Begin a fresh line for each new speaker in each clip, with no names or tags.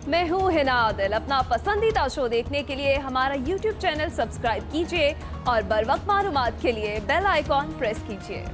मैं हूँ हिना आदिल। अपना पसंदीदा शो देखने के लिए हमारा YouTube चैनल सब्सक्राइब कीजिए और बर वक्त मालूमात के लिए बेल आइकॉन प्रेस कीजिए।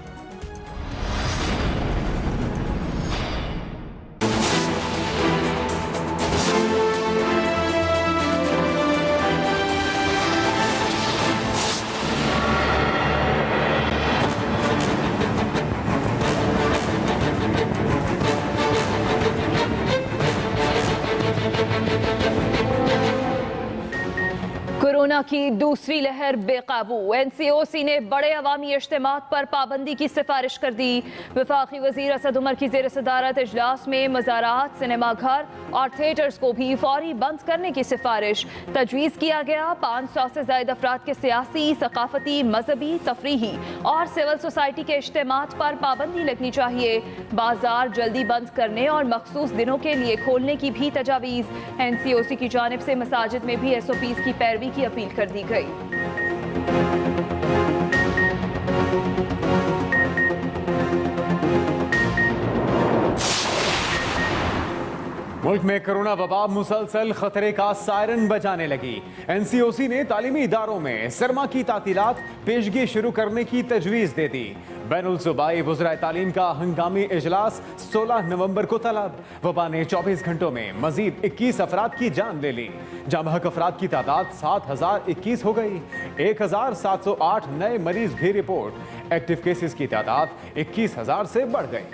कोरोना की दूसरी लहर बेकाबू। NCOC ने बड़े अवामी इज्तिमात पर पाबंदी की सिफारिश कर दी। वफाकी वजीर असद उमर की जेर सदारत इजलास में मज़ारात, सिनेमाघर और थिएटर्स को भी फौरी बंद करने की सिफारिश तजवीज़ किया गया। 500 से ज़ायद अफराद के सियासी, सकाफती, मजहबी, तफरीही और सिविल सोसाइटी के इज्तिमात पर पाबंदी लगनी चाहिए। बाजार जल्दी बंद करने और मखसूस दिनों के लिए खोलने की भी तजावीज़। NCOC की जानिब से मसाजिद में भी SOPs की पैरवी की अपील कर दी गई।
मुल्क में कोरोना वबा मुसलसल खतरे का सायरन बजाने लगी। NCOC ने तालीमी इदारों में सरमा की तातीलात पेशगी शुरू करने की तजवीज़ दे दी। बैनुल सूबाई वज़राए तालीम का हंगामी इजलास 16 नवंबर को तलब। वबा ने 24 घंटों में मजीद 21 अफराद की जान ले ली। जामहक अफराद की तादाद 7021 हो गई। 1708 नए मरीज भी रिपोर्ट। एक्टिव केसेस की तादाद 21000 से बढ़ गई।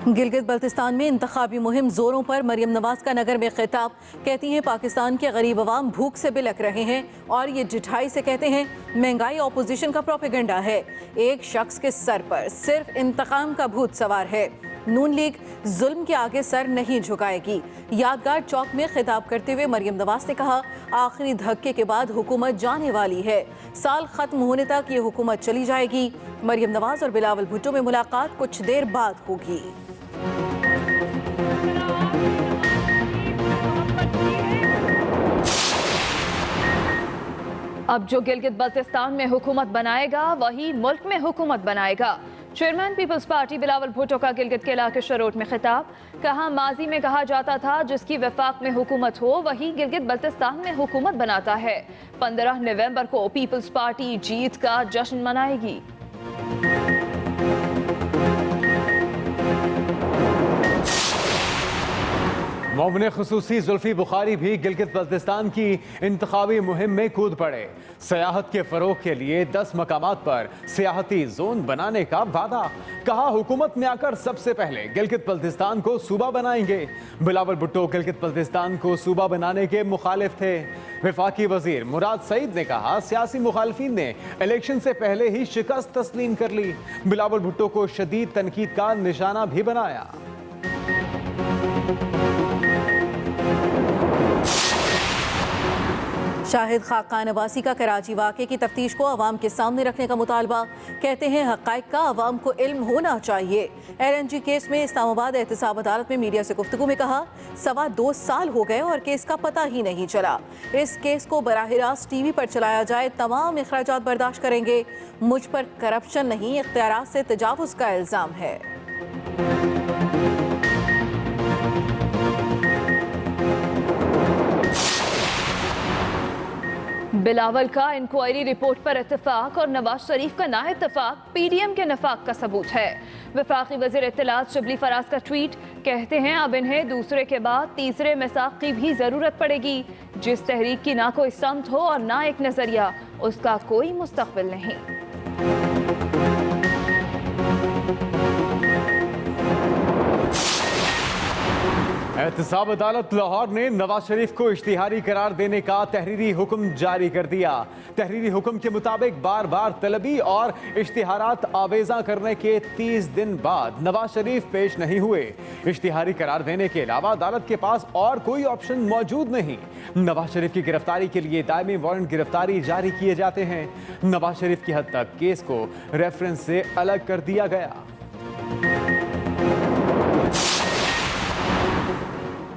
गिलगित बल्तिस्तान में इंतखाबी मुहिम जोरों पर। मरियम नवाज का नगर में खिताब। कहती हैं पाकिस्तान के गरीब अवाम भूख से बिलक रहे हैं और ये जिठाई से कहते हैं महंगाई ऑपोजिशन का प्रोपेगेंडा है। एक शख्स के सर पर सिर्फ इंतकाम का भूत सवार है। नून लीग जुल्म के आगे सर नहीं झुकाएगी। यादगार चौक में खिताब करते हुए मरियम नवाज ने कहा, आखिरी धक्के के बाद हुकूमत जाने वाली है। साल खत्म होने तक ये हुकूमत चली जाएगी। मरियम नवाज और बिलावल भुट्टो में मुलाकात कुछ देर बाद होगी।
अब जो गिलगित बल्तिस्तान में हुकूमत बनाएगा वही मुल्क में हुकूमत बनाएगा। Chairman Peoples Party Bilawal Bhutto का गिलगित के इलाके शरोट में खिताब। कहा, माजी में कहा जाता था जिसकी वफाक में हुकूमत हो वही गिलगित बल्तिस्तान में हुकूमत बनाता है। 15 नवंबर को पीपल्स पार्टी जीत का जश्न मनाएगी।
मौमन खुसूसी जुल्फी बुखारी भी गिलगित बल्तिस्तान की इंतखाबी मुहिम में कूद पड़े। सयाहत के फरोग के लिए 10 मकामात पर सियाहती जोन बनाने का वादा। कहा, हुकूमत में आकर सबसे पहले गिलगित बल्तिस्तान को सूबा बनाएंगे। बिलावल भुट्टो गिलगित बल्तिस्तान को सूबा बनाने के मुखालिफ थे। वफाकी वजीर मुराद सईद ने कहा, सियासी मुखालिफिन ने इलेक्शन से पहले ही शिकस्त तस्लीम कर ली। बिलावल भुट्टो को शदीद तनकीद का निशाना भी बनाया।
शाहिद खाकान अब्बासी का कराची वाक़े की तफ्तीश को अवाम के सामने रखने का मुतालबा। कहते हैं हक़ाइक़ का अवाम को इल्म होना चाहिए। LNG केस में इस्लामाबाद एहतसाब अदालत में मीडिया से गुफ्तगू में कहा, 2.25 साल हो गए और केस का पता ही नहीं चला। इस केस को बराह रास्त TV पर चलाया जाए, तमाम इखराजात बर्दाश्त करेंगे। मुझ पर करप्शन नहीं, इख्तियारात से तजावुज़ का इल्ज़ाम है।
बिलावल का इंक्वायरी रिपोर्ट पर इत्तेफाक और नवाज शरीफ का ना इत्तेफाक PDM के नफाक का सबूत है। वफाकी वज़ीर इत्तलात शिबली फराज का ट्वीट। कहते हैं अब इन्हें दूसरे के बाद तीसरे मिसाक की भी ज़रूरत पड़ेगी। जिस तहरीक की ना कोई समत हो और ना एक नज़रिया, उसका कोई मुस्तक़बिल नहीं।
एहतसाब अदालत लाहौर ने नवाज शरीफ को इश्तिहारी करार देने का तहरीरी हुक्म जारी कर दिया। तहरीरी हुक्म के मुताबिक बार बार तलबी और इश्तिहारात आवेजा करने के 30 दिन बाद नवाज शरीफ पेश नहीं हुए। इश्तिहारी करार देने के अलावा अदालत के पास और कोई ऑप्शन मौजूद नहीं। नवाज शरीफ की गिरफ्तारी के लिए दायमी वारंट गिरफ्तारी जारी किए जाते हैं। नवाज शरीफ की हद तक केस को रेफरेंस से अलग कर दिया गया।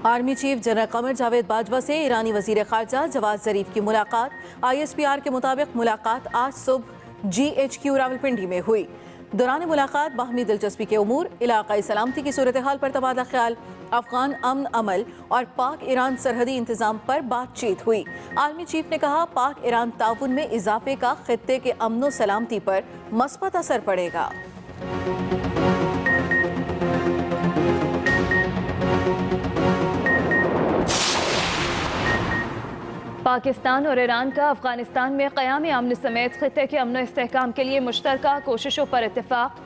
Army chief general Qamar Javed Bajwa से ईरानी वजीर खारजा जवाद जरीफ की मुलाकात। ISPR के मुताबिक मुलाकात आज सुबह GHQ रावलपिंडी में हुई। दौरान मुलाकात बाहमी दिलचस्पी के उमूर, इलाकाई सलामती की सूरत हाल पर तबादला ख्याल, अफगान अमन अमल और पाक ईरान सरहदी इंतजाम पर बातचीत हुई। आर्मी चीफ ने कहा, पाक ईरान ताउन में इजाफे का खित्ते के अमन सलामती पर मस्बत असर पड़ेगा।
पाकिस्तान और ईरान का अफगानिस्तान में क़याम अमन समेत खित्ते के अमन इस्तेहकाम के लिए मुश्तरका कोशिशों पर इत्तेफाक।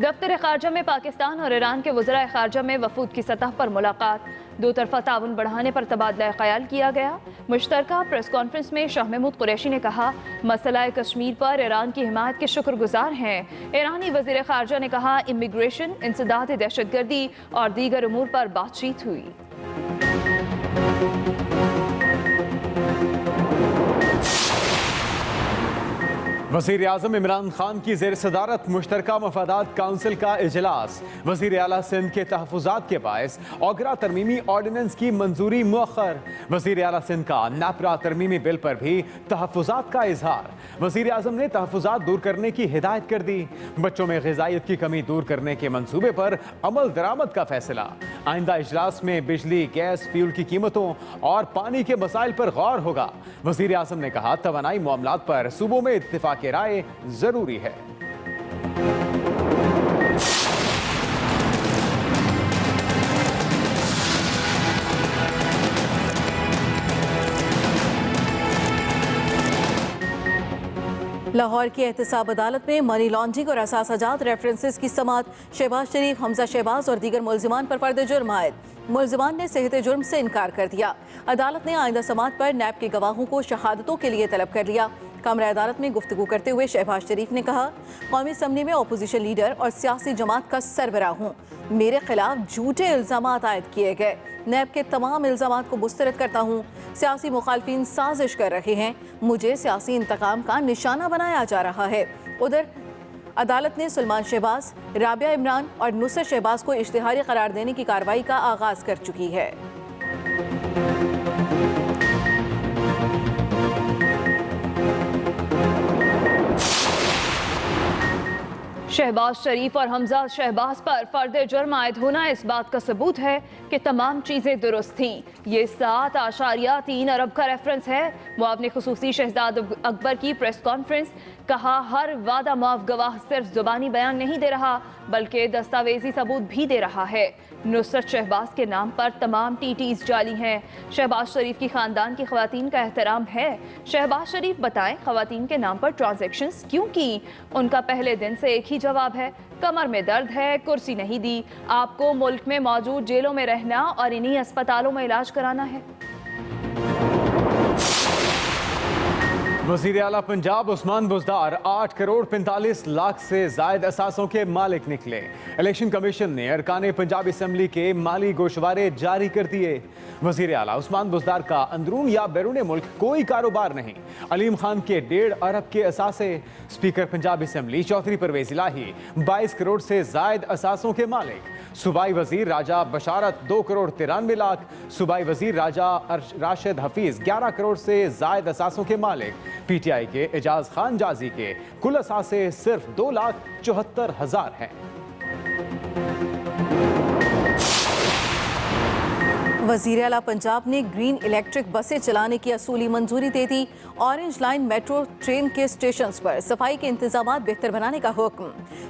दफ्तर ख़ारजा में पाकिस्तान और ईरान के वज़राए ख़ारजा में वफूद की सतह पर मुलाकात, दो तरफ़ा ताउन बढ़ाने पर तबादला ख्याल किया गया। मुश्तरका प्रेस कॉन्फ्रेंस में शाह महमूद कुरैशी ने कहा, मसला कश्मीर पर ईरान की हिमायत के शुक्रगुजार हैं। ईरानी वज़ीर ख़ारजा ने कहा, इमिग्रेशन, इंसदाद दहशतगर्दी और दीगर उमूर पर बातचीत हुई।
वज़ीर आज़म इमरान खान की ज़ेर सदारत मुश्तरका मफादात काउंसिल का इजलास। वज़ीर आला सिंध के तहफ़्फ़ुज़ात के बायस ओगरा तरमीमी ऑर्डिनेंस की मंजूरी मुअख्खर। वज़ीर आला सिंध का नापरा तरमीमी बिल पर भी तहफ़्फ़ुज़ात का इजहार। वज़ीर आज़म ने तहफ़्फ़ुज़ात दूर करने की हिदायत कर दी। बच्चों में ग़िज़ाइयत की कमी दूर करने के मंसूबे पर अमल दरामद का फैसला। आइंदा इजलास में बिजली, गैस, फ्यूल की कीमतों और पानी के मसाइल पर गौर होगा। वज़ीर आज़म ने कहा, तवानाई मामलात पर सूबों में इत्तिफाक की राय जरूरी है।
लाहौर की एहतसाब अदालत में मनी लॉन्ड्रिंग और असासाजात रेफरेंसेस की समात। शहबाज शरीफ, हमजा शहबाज और दीगर मुलजिमान पर फर्द जुर्म आयद। मुलजिमान ने सेहत जुर्म से इनकार कर दिया। अदालत ने आइंदा समात पर नैब के गवाहों को शहादतों के लिए तलब कर लिया। कमरा अदालत में गुफ्तगू करते हुए शहबाज शरीफ ने कहा, कौमी असम्बली में अपोजिशन लीडर और सियासी जमात का सरबराह हूँ। मेरे खिलाफ झूठे इल्ज़ामात आयद किए गए। नैब के तमाम इल्ज़ामात को मुस्तरद करता हूँ। सियासी मुखालफिन साजिश कर रहे हैं। मुझे सियासी इंतकाम का निशाना बनाया जा रहा है। उधर अदालत ने सुलेमान शहबाज, राबिया इमरान और नुसरत शहबाज को इश्तिहारी करार देने की कार्रवाई का आगाज कर चुकी है।
शहबाज शरीफ और हमजा शहबाज पर फर्द जुर्म आयद होना इस बात का सबूत है कि तमाम चीज़ें दुरुस्त थीं। ये 7.3 अरब का रेफरेंस है। मुआवने खुसूसी शहजाद अकबर की प्रेस कॉन्फ्रेंस। कहा, हर वादा मुआफ गवाह सिर्फ जुबानी बयान नहीं दे रहा बल्कि दस्तावेजी सबूत भी दे रहा है। नुसरत शहबाज के नाम पर तमाम टीटीज जाली हैं। शहबाज शरीफ की खानदान की खवातीन का एहतराम है। शहबाज शरीफ बताएं, खवातीन के नाम पर ट्रांजैक्शंस क्यों की? उनका पहले दिन से एक ही जवाब है, कमर में दर्द है, कुर्सी नहीं दी। आपको मुल्क में मौजूद जेलों में रहना और इन्हीं अस्पतालों में इलाज कराना है।
वज़ीर आला पंजाब उस्मान बुज़दार 8 करोड़ 45 लाख से जायद असासों के मालिक निकले। इलेक्शन कमीशन ने अरकान पंजाब असम्बली के माली गोशवारे जारी कर दिए। वज़ीर आला उस्मान बुज़दार का अंदरून या बैरून मुल्क कोई कारोबार नहीं। अलीम खान के 1.5 अरब के असासे। स्पीकर पंजाब असम्बली चौधरी परवेज इलाही 22 करोड़ से जायद असासों के मालिक। सूबाई वजीर राजा बशारत 2 करोड़ 93 लाख। सूबाई वजीर राजा राशिद हफीज 11 करोड़ से जायद असासों के मालिक। पीटीआई के एजाज खान जाजी के कुल असासे सिर्फ 2,74,000 हैं।
वज़ीर आला पंजाब ने ग्रीन इलेक्ट्रिक बसें चलाने की असूली मंजूरी दे दी। ऑरेंज लाइन मेट्रो ट्रेन के स्टेशंस पर सफाई के इंतजामात बेहतर बनाने का हुक्म।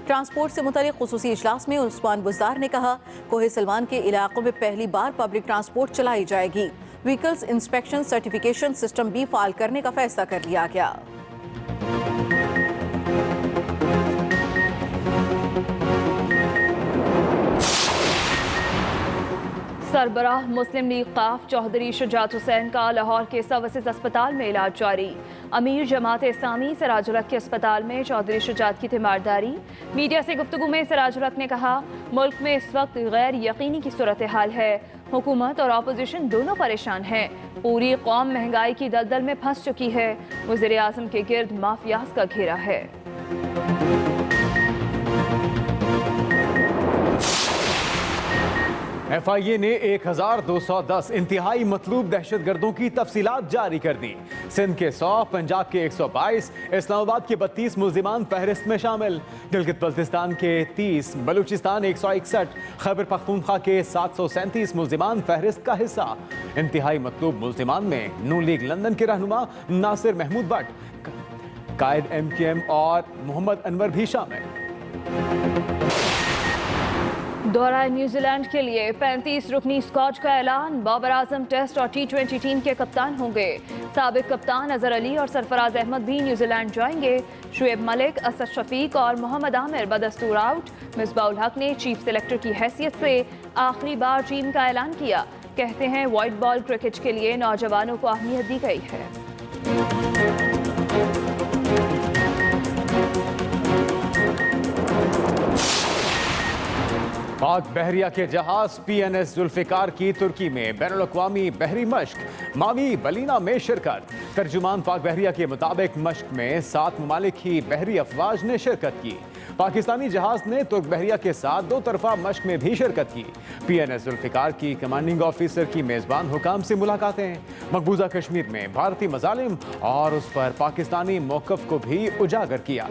ट्रांसपोर्ट से मुतालिक खुसूसी इजलास में उस्मान बुज़दार ने कहा, कोहे सलमान के इलाकों में पहली बार पब्लिक ट्रांसपोर्ट चलाई जाएगी। व्हीकल्स इंस्पेक्शन सर्टिफिकेशन सिस्टम भी फाल करने का फैसला कर लिया गया।
सरबराह मुस्लिम लीग काफ चौधरी शुजात हुसैन का लाहौर के सर्विसेज अस्पताल में इलाज जारी। अमीर जमात इस्लामी सिराजुल हक के अस्पताल में चौधरी शुजात की तीमारदारी। मीडिया से गुफ्तगू में सिराजुल हक ने कहा, मुल्क में इस वक्त गैर यकीनी की सूरत हाल है। हुकूमत और अपोजिशन दोनों परेशान हैं। पूरी कौम महंगाई की दलदल में फंस चुकी है। वज़ीर आज़म के गिर्द माफियाज का घेरा है।
FIA ने 1210 इंतहाई मतलूब दहशतगर्दों की तफसीलात जारी कर दी। सिंध के 100, पंजाब के 122, इस्लामाबाद के 32 मुल्जिमान फहरिस्त में शामिल। गिलगित बल्तिस्तान के 30, बलूचिस्तान 161, खैबर पख्तूनख्वा के 737 मुल्जिमान फहरिस्त का हिस्सा। इंतहाई मतलूब मुल्जिमान में नून लीग लंदन के रहनुमा नासिर महमूद भट्ट, कायद MQM और मोहम्मद अनवर भी शामिल।
दौरा न्यूजीलैंड के लिए 35 रुकनी स्क्वाड का ऐलान। बाबर आजम टेस्ट और T20 टीम के कप्तान होंगे। साबिक कप्तान अजहर अली और सरफराज अहमद भी न्यूजीलैंड जाएंगे। शुएब मलिक, असद शफीक और मोहम्मद आमिर बदस्तूर आउट। मिसबाउल हक ने चीफ सेलेक्टर की हैसियत से आखिरी बार टीम का ऐलान किया। कहते हैं व्हाइट बॉल क्रिकेट के लिए नौजवानों को अहमियत दी गई है।
पाक बहरिया के जहाज PNS जुल्फिकार की तुर्की में बैनुल-अक़वामी बहरी मश्क मावी बलीना में शिरकत। तर्जुमान पाक बहरिया के मुताबिक मश्क में 7 ममालिक की बहरी अफवाज ने शिरकत की। पाकिस्तानी जहाज ने तुर्क बहरिया के साथ 2 तरफा मश्क में भी शिरकत की। PNS जुल्फिकार की कमांडिंग ऑफिसर की मेजबान हुकाम से मुलाकातें। मकबूजा कश्मीर में भारतीय मजालिम और उस पर पाकिस्तानी मौक़िफ़ को भी उजागर किया।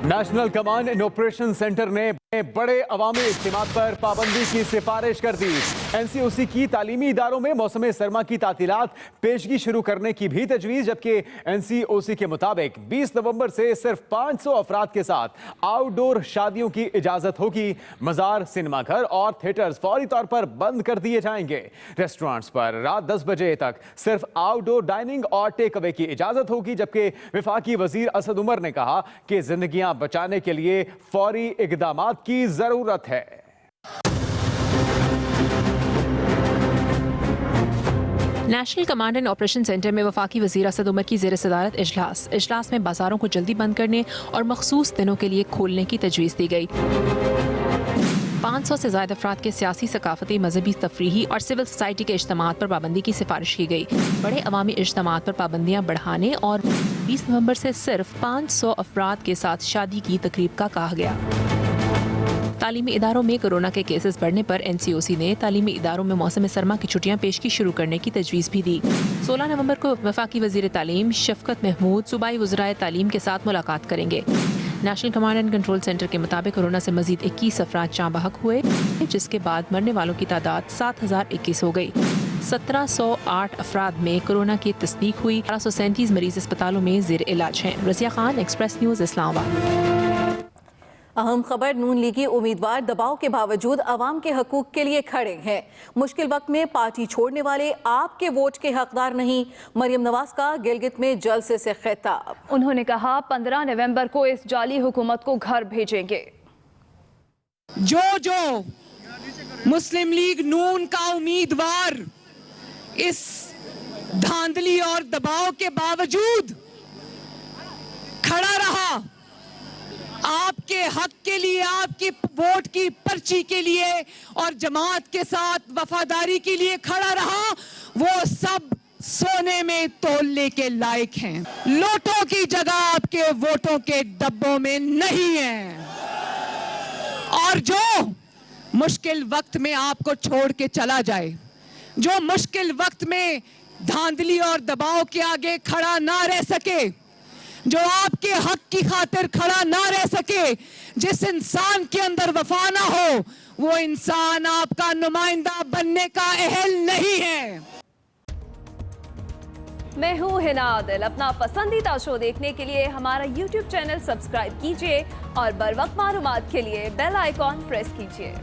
National command and operation centre ने बड़े अवामी इज्तिमा पर पाबंदी की सिफारिश कर दी। NCOC की तालीमी इदारों में मौसम सरमा की तातीलात पेशगी शुरू करने की भी तजवीज़, जबकि NCOC के मुताबिक 20 नवंबर से सिर्फ 500 अफराद के साथ आउटडोर शादियों की इजाज़त होगी। मज़ार, सिनेमाघर और थिएटर्स फौरी तौर पर बंद कर दिए जाएंगे। रेस्टोरेंट्स पर रात 10 बजे तक सिर्फ आउटडोर डाइनिंग और टेक अवे की इजाज़त होगी, जबकि वफाकी वज़ीर असद उमर ने कहा कि जिंदगियां बचाने के लिए फौरी इक़दामात की जरूरत है।
National command and operation centre में वफाकी वज़ीर असद उमर की ज़ेर सदारत इजलास में बाज़ारों को जल्दी बंद करने और मखसूस दिनों के लिए खोलने की तजवीज़ दी गई। 500 से ज़्यादा अफराद के सियासी, सकाफती, मजहबी, तफरीही और सिविल सोसाइटी के इज्तिमात पर पाबंदी की सिफारिश की गई। बड़े अवामी इज्तिमात पर पाबंदियाँ बढ़ाने और 20 नवंबर से सिर्फ 500 अफराद के साथ शादी की तकरीब का कहा गया। तालीमी इदारों में कोरोना के केसेस बढ़ने पर NCOC ने तालीमी इदारों में मौसम सरमा की छुट्टियां पेशगी शुरू करने की तजवीज़ भी दी। 16 नवंबर को वफाकी वज़ीर तालीम शफकत महमूद सूबाई वज़राए तालीम के साथ मुलाकात करेंगे। National command and control centre के मुताबिक कोरोना से मजीद 21 अफराद जाँ बहक हुए, जिसके बाद मरने वालों की तादाद 7021 हो गई। 1708 अफराद में कोरोना की तस्दीक हुई। 1837 मरीज अस्पतालों में ज़ेर इलाज हैं। Razia Khan, express news, Islamabad.
अहम खबर, नून लीगी उम्मीदवार दबाव के बावजूद अवाम के हकूक के लिए खड़े हैं। मुश्किल वक्त में पार्टी छोड़ने वाले आपके वोट के हकदार नहीं। मरियम नवाज का गिलगित में जलसे से खिताब।
उन्होंने कहा 15 नवंबर को इस जाली हुकूमत को घर भेजेंगे।
जो मुस्लिम लीग नून का उम्मीदवार इस धांधली और दबाव के बावजूद खड़ा रहा, आपके हक के लिए, आपकी वोट की पर्ची के लिए और जमात के साथ वफादारी के लिए खड़ा रहा, वो सब सोने में तोलने के लायक हैं। लोटों की जगह आपके वोटों के डब्बों में नहीं है। और जो मुश्किल वक्त में आपको छोड़ के चला जाए, जो मुश्किल वक्त में धांधली और दबाव के आगे खड़ा ना रह सके, जो आपके हक की खातिर खड़ा ना रह सके, जिस इंसान के अंदर वफा ना हो, वो इंसान आपका नुमाइंदा बनने का अहल नहीं है।
मैं हूँ हिना आदिल। अपना पसंदीदा शो देखने के लिए हमारा YouTube चैनल सब्सक्राइब कीजिए और बर वक्त मालूमात के लिए बेल आइकॉन प्रेस कीजिए।